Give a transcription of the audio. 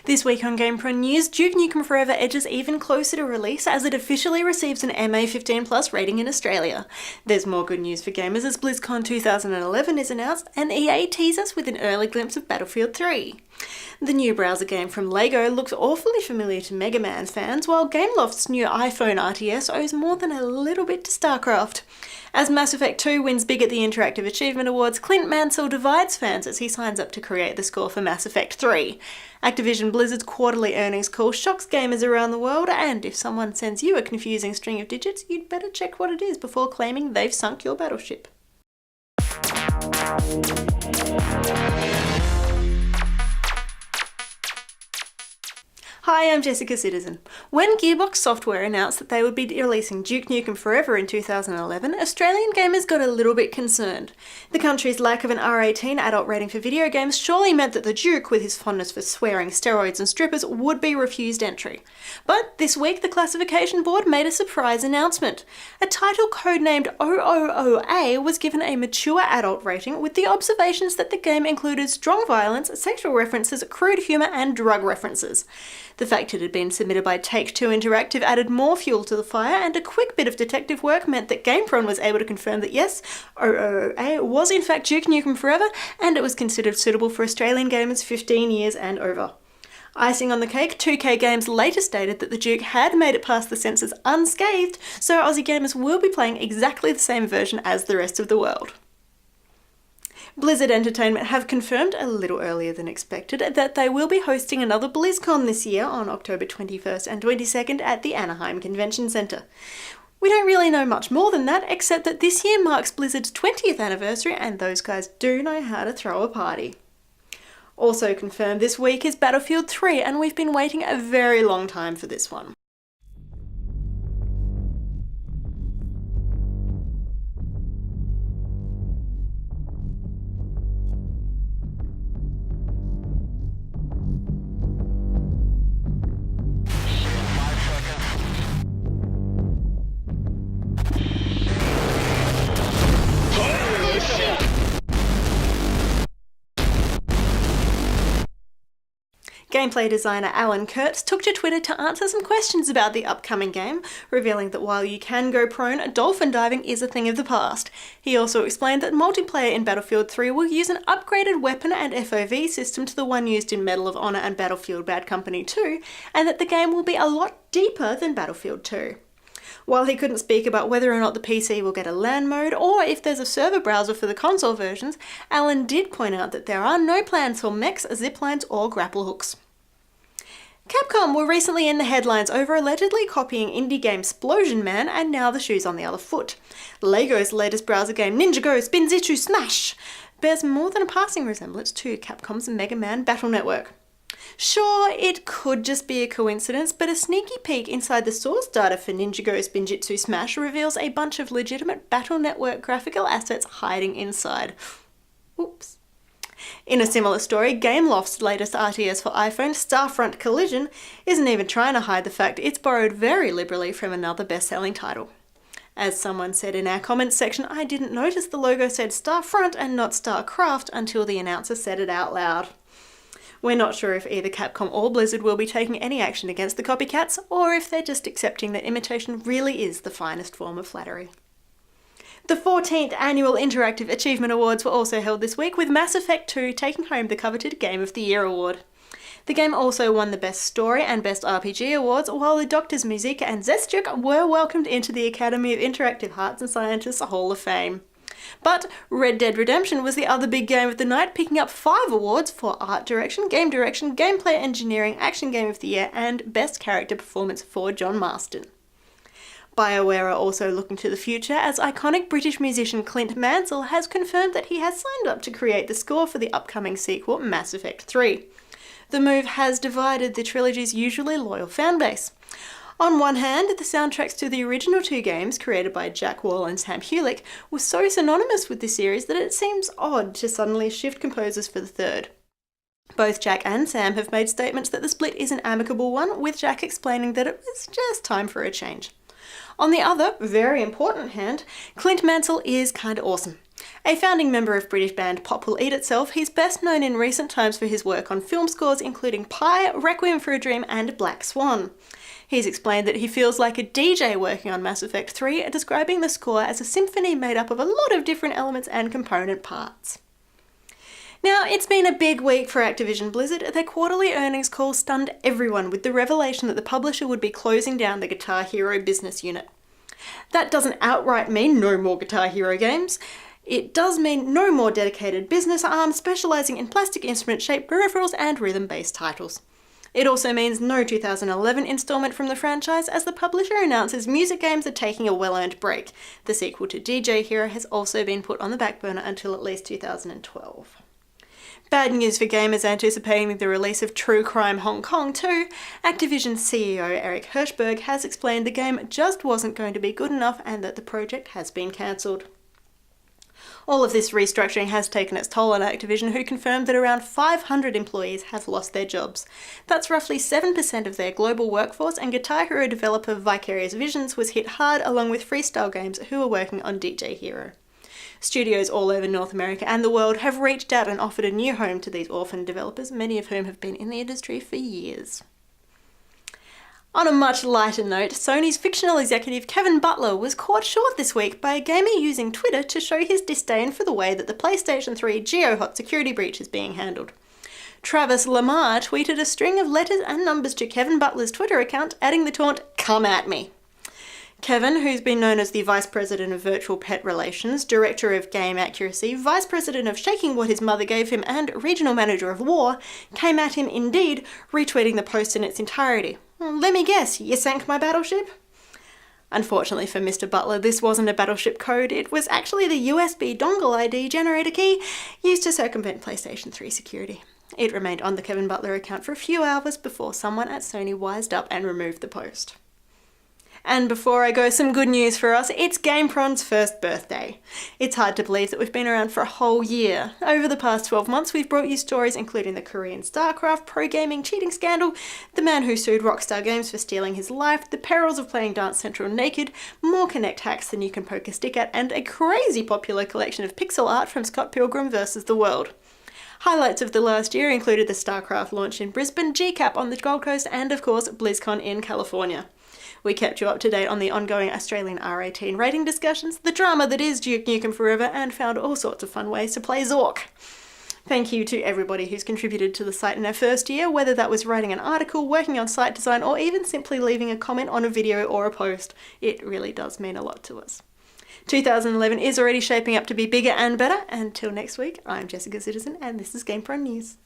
This week on GamePron News, Duke Nukem Forever edges even closer to release as it officially receives an MA15+ rating in Australia. There's more good news for gamers as BlizzCon 2011 is announced, and EA teases with an early glimpse of Battlefield 3. The new browser game from LEGO looks awfully familiar to Mega Man fans, while Gameloft's new iPhone RTS owes more than a little bit to StarCraft. As Mass Effect 2 wins big at the Interactive Achievement Awards, Clint Mansell divides fans as he signs up to create the score for Mass Effect 3. Activision Blizzard's quarterly earnings call shocks gamers around the world, and if someone sends you a confusing string of digits, you'd better check what it is before claiming they've sunk your battleship. Hi, I'm Jessica Citizen. When Gearbox Software announced that they would be releasing Duke Nukem Forever in 2011, Australian gamers got a little bit concerned. The country's lack of an R18 adult rating for video games surely meant that the Duke, with his fondness for swearing, steroids and strippers, would be refused entry. But this week the classification board made a surprise announcement. A title codenamed 000A was given a mature adult rating with the observations that the game included strong violence, sexual references, crude humour and drug references. The fact it had been submitted by Take-Two Interactive added more fuel to the fire, and a quick bit of detective work meant that GamePron was able to confirm that yes, 000A was in fact Duke Nukem Forever, and it was considered suitable for Australian gamers 15 years and over. Icing on the cake, 2K Games later stated that the Duke had made it past the censors unscathed, so Aussie gamers will be playing exactly the same version as the rest of the world. Blizzard Entertainment have confirmed a little earlier than expected that they will be hosting another BlizzCon this year on October 21st and 22nd at the Anaheim Convention Center. We don't really know much more than that, except that this year marks Blizzard's 20th anniversary and those guys do know how to throw a party. Also confirmed this week is Battlefield 3, and we've been waiting a very long time for this one. Gameplay designer Alan Kurtz took to Twitter to answer some questions about the upcoming game, revealing that while you can go prone, dolphin diving is a thing of the past. He also explained that multiplayer in Battlefield 3 will use an upgraded weapon and FOV system to the one used in Medal of Honor and Battlefield Bad Company 2, and that the game will be a lot deeper than Battlefield 2. While he couldn't speak about whether or not the PC will get a LAN mode or if there's a server browser for the console versions, Alan did point out that there are no plans for mechs, ziplines or grapple hooks. Capcom were recently in the headlines over allegedly copying indie game Splosion Man, and now the shoe's on the other foot. LEGO's latest browser game Ninjago Spinzitzu Smash bears more than a passing resemblance to Capcom's Mega Man Battle Network. Sure, it could just be a coincidence, but a sneaky peek inside the source data for Ninjago Spinjitzu Smash reveals a bunch of legitimate Battle Network graphical assets hiding inside. Oops. In a similar story, Gameloft's latest RTS for iPhone, Starfront Collision, isn't even trying to hide the fact it's borrowed very liberally from another best-selling title. As someone said in our comments section, I didn't notice the logo said Starfront and not StarCraft until the announcer said it out loud. We're not sure if either Capcom or Blizzard will be taking any action against the copycats, or if they're just accepting that imitation really is the finest form of flattery. The 14th Annual Interactive Achievement Awards were also held this week, with Mass Effect 2 taking home the coveted Game of the Year award. The game also won the Best Story and Best RPG awards, while the Doctors Musica and Zestjuk were welcomed into the Academy of Interactive Arts and Sciences Hall of Fame. But Red Dead Redemption was the other big game of the night, picking up 5 awards for Art Direction, Gameplay Engineering, Action Game of the Year and Best Character Performance for John Marston. BioWare are also looking to the future, as iconic British musician Clint Mansell has confirmed that he has signed up to create the score for the upcoming sequel, Mass Effect 3. The move has divided the trilogy's usually loyal fanbase. On one hand, the soundtracks to the original 2 games, created by Jack Wall and Sam Hulick, were so synonymous with the series that it seems odd to suddenly shift composers for the third. Both Jack and Sam have made statements that the split is an amicable one, with Jack explaining that it was just time for a change. On the other, very important hand, Clint Mansell is kinda awesome. A founding member of British band Pop Will Eat Itself, he's best known in recent times for his work on film scores including Pi, Requiem for a Dream and Black Swan. He's explained that he feels like a DJ working on Mass Effect 3, describing the score as a symphony made up of a lot of different elements and component parts. Now, it's been a big week for Activision Blizzard. Their quarterly earnings call stunned everyone with the revelation that the publisher would be closing down the Guitar Hero business unit. That doesn't outright mean no more Guitar Hero games. It does mean no more dedicated business arm specialising in plastic instrument-shaped peripherals and rhythm-based titles. It also means no 2011 instalment from the franchise, as the publisher announces music games are taking a well-earned break. The sequel to DJ Hero has also been put on the back burner until at least 2012. Bad news for gamers anticipating the release of True Crime Hong Kong 2, Activision CEO Eric Hirschberg has explained the game just wasn't going to be good enough and that the project has been cancelled. All of this restructuring has taken its toll on Activision, who confirmed that around 500 employees have lost their jobs. That's roughly 7% of their global workforce, and Guitar Hero developer Vicarious Visions was hit hard along with Freestyle Games, who are working on DJ Hero. Studios all over North America and the world have reached out and offered a new home to these orphan developers, many of whom have been in the industry for years. On a much lighter note, Sony's fictional executive Kevin Butler was caught short this week by a gamer using Twitter to show his disdain for the way that the PlayStation 3 GeoHot security breach is being handled. Travis Lamar tweeted a string of letters and numbers to Kevin Butler's Twitter account, adding the taunt, "Come at me." Kevin, who's been known as the Vice President of Virtual Pet Relations, Director of Game Accuracy, Vice President of Shaking What His Mother Gave Him, and Regional Manager of War, came at him indeed, retweeting the post in its entirety. "Let me guess, you sank my battleship?" Unfortunately for Mr. Butler, this wasn't a battleship code, it was actually the USB dongle ID generator key used to circumvent PlayStation 3 security. It remained on the Kevin Butler account for a few hours before someone at Sony wised up and removed the post. And before I go, some good news for us. It's GamePron's first birthday. It's hard to believe that we've been around for a whole year. Over the past 12 months, we've brought you stories including the Korean StarCraft pro-gaming cheating scandal, the man who sued Rockstar Games for stealing his life, the perils of playing Dance Central naked, more Kinect hacks than you can poke a stick at, and a crazy popular collection of pixel art from Scott Pilgrim vs. the World. Highlights of the last year included the StarCraft launch in Brisbane, GCAP on the Gold Coast, and of course BlizzCon in California. We kept you up to date on the ongoing Australian R18 rating discussions, the drama that is Duke Nukem Forever, and found all sorts of fun ways to play Zork. Thank you to everybody who's contributed to the site in our first year, whether that was writing an article, working on site design, or even simply leaving a comment on a video or a post. It really does mean a lot to us. 2011 is already shaping up to be bigger and better. Until next week, I'm Jessica Citizen, and this is GamePron News.